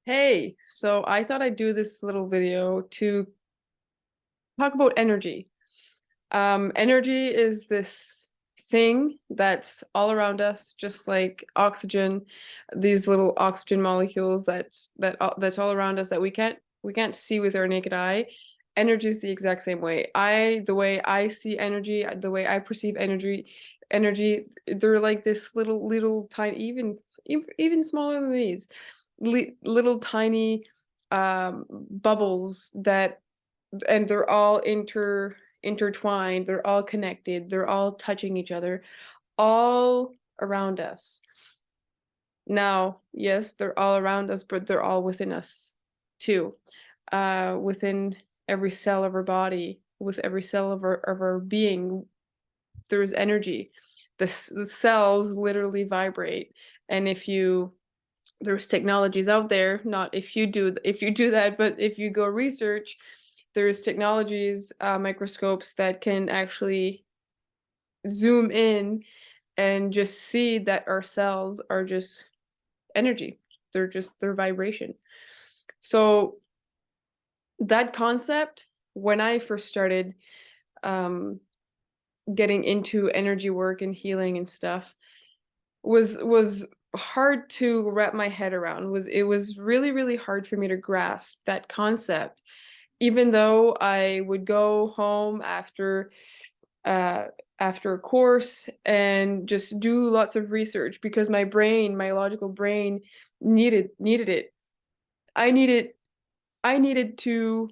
Hey, so I thought I'd do this little video to talk about energy. Energy is this thing that's all around us, just like oxygen, these little oxygen molecules that's all around us that we can't see with our naked eye. Energy is the exact same way. The way I see energy, the way I perceive energy, they're like this little tiny, even smaller than these, little tiny bubbles that, and they're all intertwined, they're all connected, they're all touching each other, all around us. Now, yes, they're all around us, but they're all within us too. Within every cell of our body, with every cell of our being, there's energy. The cells literally vibrate. And there's technologies out there, not if you do that, but if you go research, there's technologies, microscopes that can actually zoom in and just see that our cells are just energy. They're vibration. So that concept, when I first started um, getting into energy work and healing and stuff, was hard to wrap my head around. It was really hard for me to grasp that concept, even though I would go home uh, after a course and just do lots of research because my logical brain needed it. I needed I needed to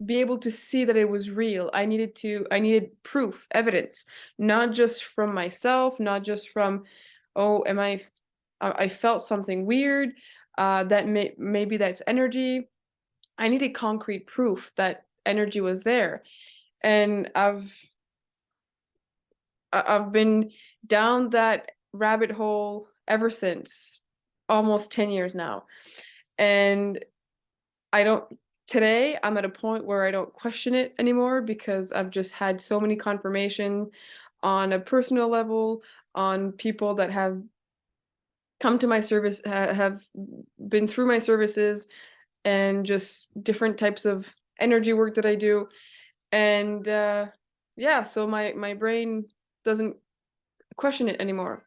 be able to see that it was real. I needed proof, evidence, not just from myself, not just from, oh, I felt something weird, that maybe that's energy. I needed concrete proof that energy was there. And I've been down that rabbit hole ever since, almost 10 years now. And I don't today I'm at a point where I don't question it anymore because I've just had so many confirmation on a personal level, on people that have come to my service, have been through my services, and just different types of energy work that I do. And yeah, so my brain doesn't question it anymore.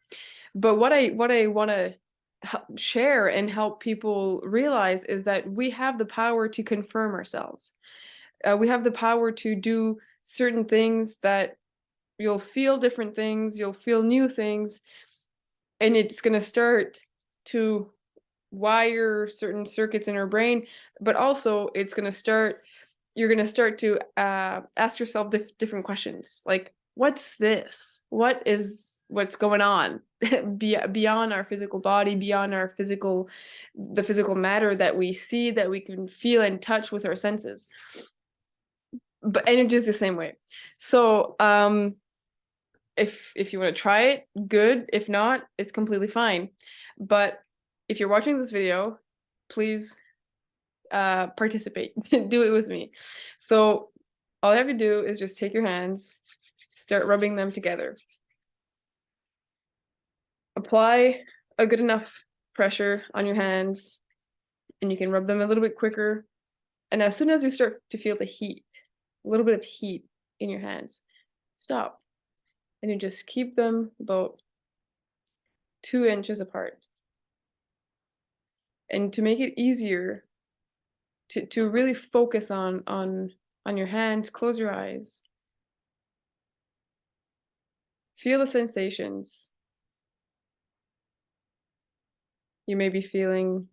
But what I want to share and help people realize is that we have the power to confirm ourselves. We have the power to do certain things that you'll feel different things, you'll feel new things, and it's going to start to wire certain circuits in our brain, but also you're going to start to ask yourself different questions like, what's this? What's going on beyond our physical body, beyond the physical matter that we see, that we can feel and touch with our senses. But energy is the same way. So if you want to try it, good. If not, it's completely fine. But if you're watching this video, please participate. Do it with me. So all you have to do is just take your hands, start rubbing them together. Apply a good enough pressure on your hands, and you can rub them a little bit quicker. And as soon as you start to feel the heat, a little bit of heat in your hands, stop. And you just keep them about 2 inches apart. And to make it easier to really focus on your hands, close your eyes. Feel the sensations. You may be feeling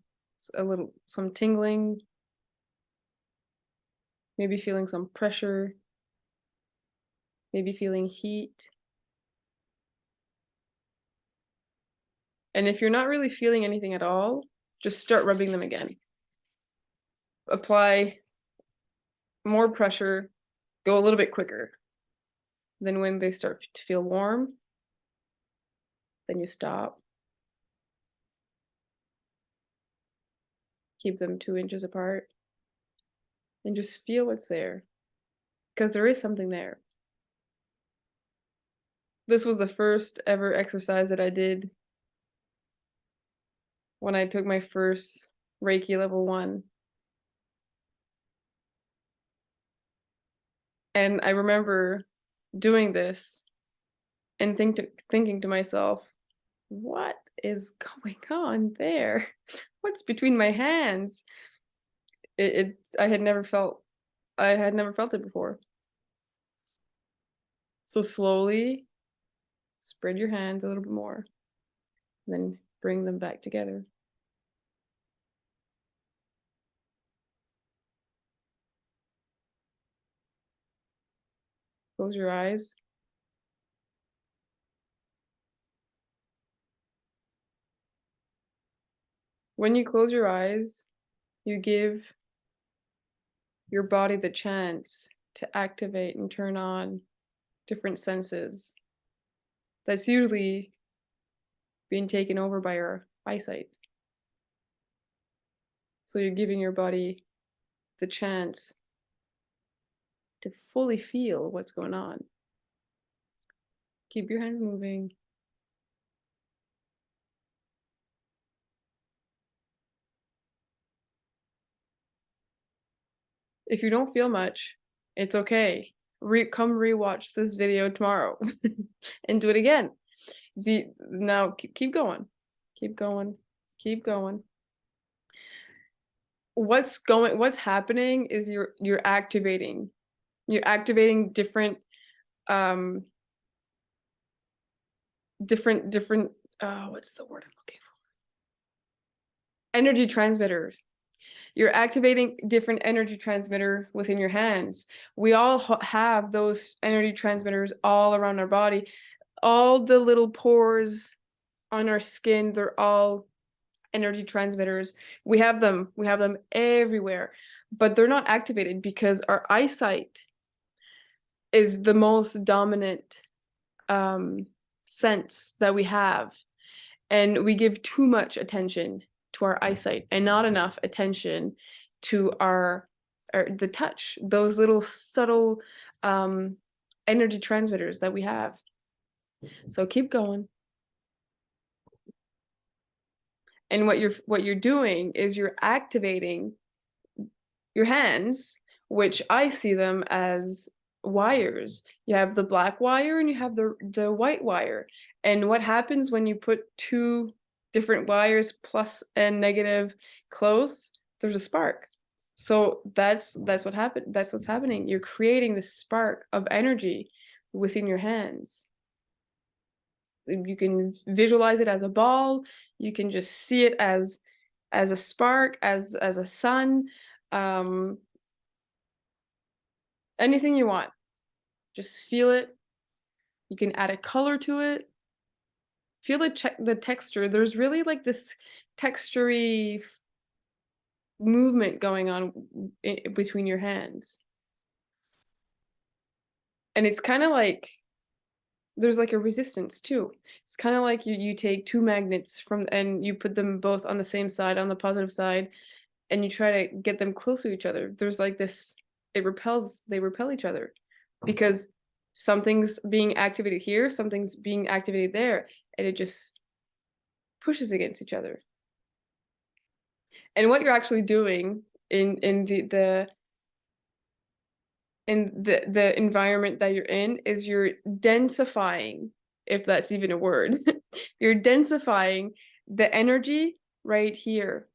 some tingling, maybe feeling some pressure, maybe feeling heat. And if you're not really feeling anything at all, just start rubbing them again. Apply more pressure, go a little bit quicker. Then when they start to feel warm, then you stop. Keep them 2 inches apart and just feel what's there, because there is something there. This was the first ever exercise that I did when I took my first Reiki level 1. And I remember doing this and thinking to myself, what is going on there? What's between my hands? I had never felt it before. So slowly spread your hands a little bit more, then bring them back together. Close your eyes. When you close your eyes, you give your body the chance to activate and turn on different senses that's usually being taken over by our eyesight. So you're giving your body the chance to fully feel what's going on. Keep your hands moving. If you don't feel much, it's okay. Come rewatch this video tomorrow and do it again. Now keep going. Keep going. Keep going. What's happening is you're activating. You're activating different different what's the word I'm looking for? Energy transmitters. You're activating different energy transmitter within your hands. We all have those energy transmitters all around our body. All the little pores on our skin, they're all energy transmitters. We have them everywhere, but they're not activated because our eyesight is the most dominant sense that we have. And we give too much attention to our eyesight and not enough attention to the touch, those little subtle energy transmitters that we have. So keep going. And what you're doing is you're activating your hands, which I see them as wires. You have the black wire and you have the white wire. And what happens when you put two different wires, plus and negative, close? There's a spark. So that's what happened. That's what's happening. You're creating this spark of energy within your hands. You can visualize it as a ball. You can just see it as a spark, as a sun. Anything you want. Just feel it. You can add a color to it. Feel the texture. There's really like this textury movement going on between your hands. And it's kind of like there's like a resistance too. It's kind of like you take two magnets and you put them both on the same side, on the positive side, and you try to get them close to each other. There's like this, they repel each other because something's being activated here, something's being activated there, and it just pushes against each other. And what you're actually doing in the environment that you're in is you're densifying, if that's even a word. You're densifying the energy right here,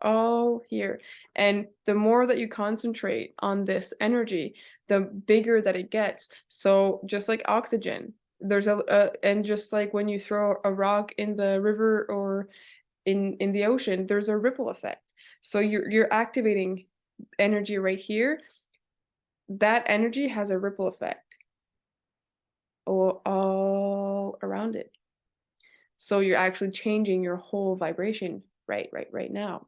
all here. And the more that you concentrate on this energy, the bigger that it gets. So just like oxygen, there's and just like when you throw a rock in the river or in the ocean, there's a ripple effect. So you're activating energy right here. That energy has a ripple effect all around it. So you're actually changing your whole vibration right now.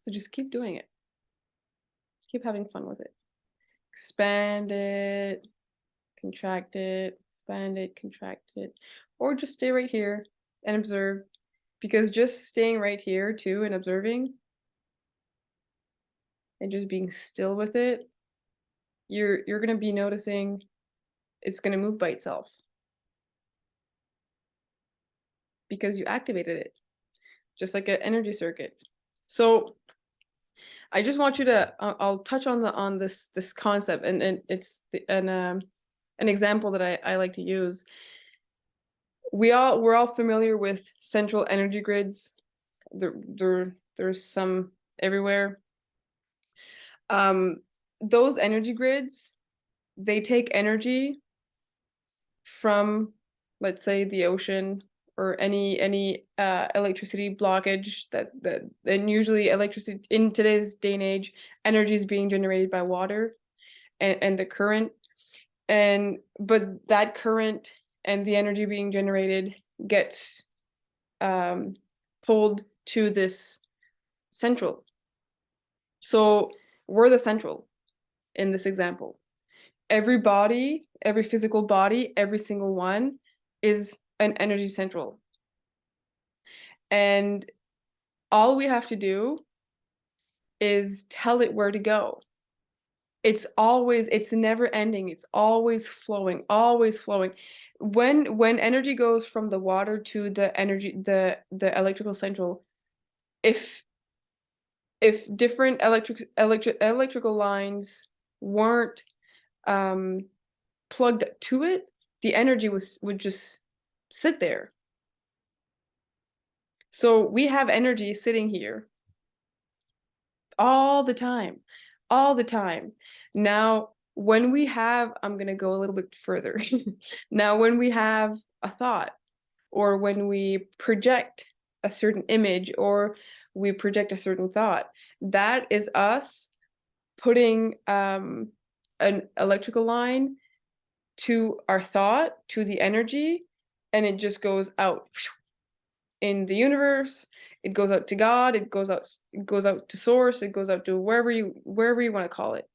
So just keep doing it. Keep having fun with it. Expand it, contract it, expand it, contract it, or just stay right here and observe. Because just staying right here too and observing and just being still with it, you're gonna be noticing it's gonna move by itself because you activated it. just like an energy circuit. So I just want you to, I'll touch on this concept, and it's an example that I like to use. We're all familiar with central energy grids. There's some everywhere. Those energy grids, they take energy from, let's say, the ocean, or any electricity blockage and usually electricity in today's day and age, energy is being generated by water and the current, but that current and the energy being generated gets pulled to this central. So we're the central in this example. Every body, every physical body, every single one is an energy central. And all we have to do is tell it where to go. It's never ending. It's always flowing, always flowing. When energy goes from the water to the electrical central, if different electrical lines weren't plugged to it, the energy would just sit there. So we have energy sitting here all the time, all the time. Now, when we have, I'm going to go a little bit further. Now, when we have a thought, or when we project a certain image, or we project a certain thought, that is us putting an electrical line to our thought, to the energy, and it just goes out in the universe. It goes out to God, it goes out to source, it goes out to wherever you want to call it.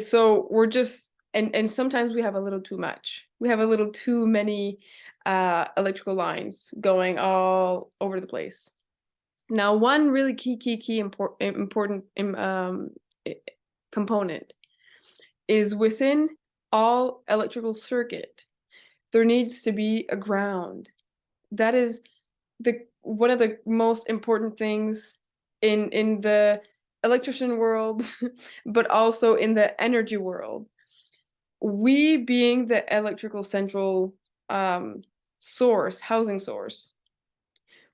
So we're just, and sometimes we have a little too much. We have a little too many electrical lines going all over the place. Now, one really key important component is within all electrical circuit, there needs to be a ground. That is one of the most important things in the electrician world, but also in the energy world. We being the electrical central source, housing source,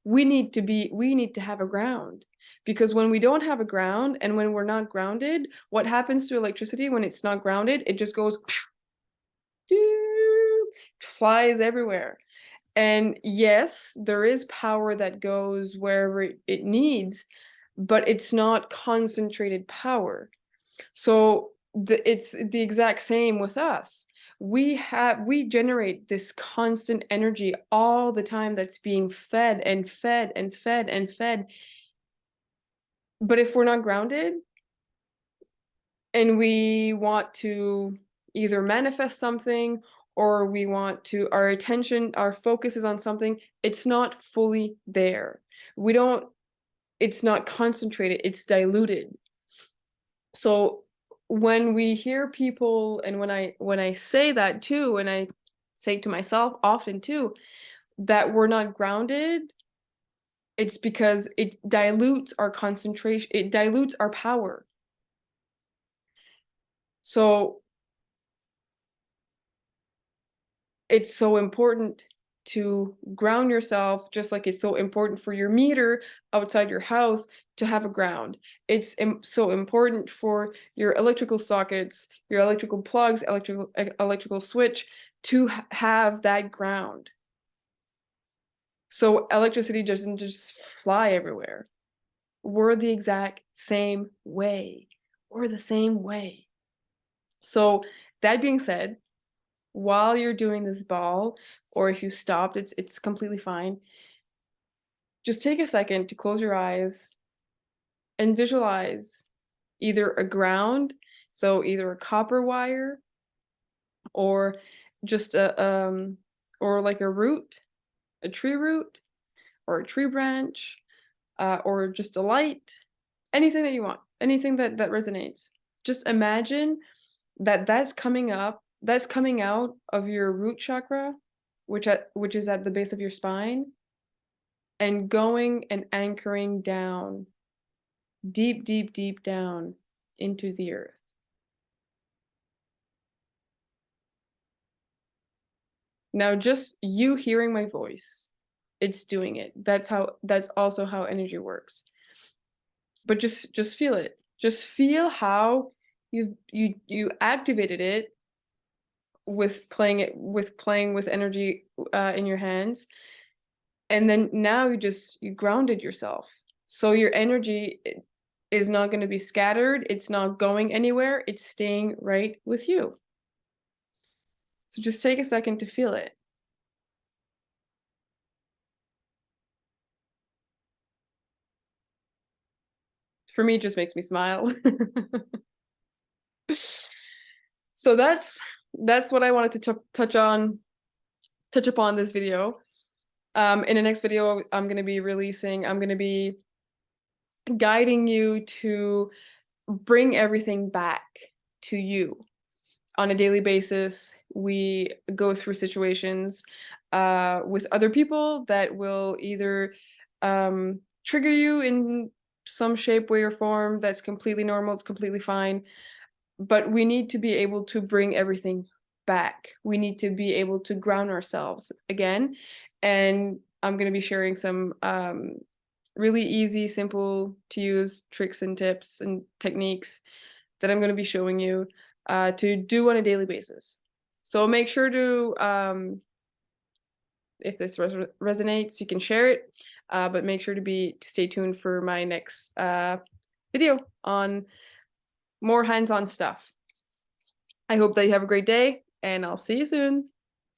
we need to have a ground, because when we don't have a ground and when we're not grounded, what happens to electricity when it's not grounded? It just goes flies everywhere. And yes, there is power that goes wherever it needs, but it's not concentrated power. So it's the exact same with us. We generate this constant energy all the time that's being fed and fed and fed and fed. But if we're not grounded and we want to either manifest something, or we want to, our attention, our focus is on something, it's not fully there. It's not concentrated, it's diluted. So when we hear people, and when I say that too, and I say to myself often too, that we're not grounded, it's because it dilutes our concentration, it dilutes our power. So it's so important to ground yourself, just like it's so important for your meter outside your house to have a ground. It's so important for your electrical sockets, your electrical plugs, electrical switch to have that ground. So electricity doesn't just fly everywhere. We're the exact same way. We're the same way. So that being said, while you're doing this ball, or if you stopped, it's completely fine. Just take a second to close your eyes and visualize either a ground, so either a copper wire, or just or like a root, a tree root, or a tree branch, or just a light, anything that you want, anything that resonates. Just imagine that's coming out of your root chakra, which is at the base of your spine, and going and anchoring down, deep, deep, deep down into the earth. Now, just you hearing my voice, it's doing it. That's also how energy works. But just feel it. Just feel how you activated it with playing with energy in your hands, and then now you grounded yourself. So your energy is not going to be scattered. It's not going anywhere. It's staying right with you. So just take a second to feel it. For me, it just makes me smile. So that's what I wanted to touch upon this video. In the next video, I'm going to be guiding you to bring everything back to you. On a daily basis, we go through situations with other people that will either trigger you in some shape, way, or form. That's completely normal. It's completely fine. But we need to be able to bring everything back. We need to be able to ground ourselves again. And I'm going to be sharing some really easy, simple to use tricks and tips and techniques that I'm going to be showing you to do on a daily basis. So make sure to, if this resonates, you can share it, but make sure to stay tuned for my next video on more hands-on stuff. I hope that you have a great day, and I'll see you soon.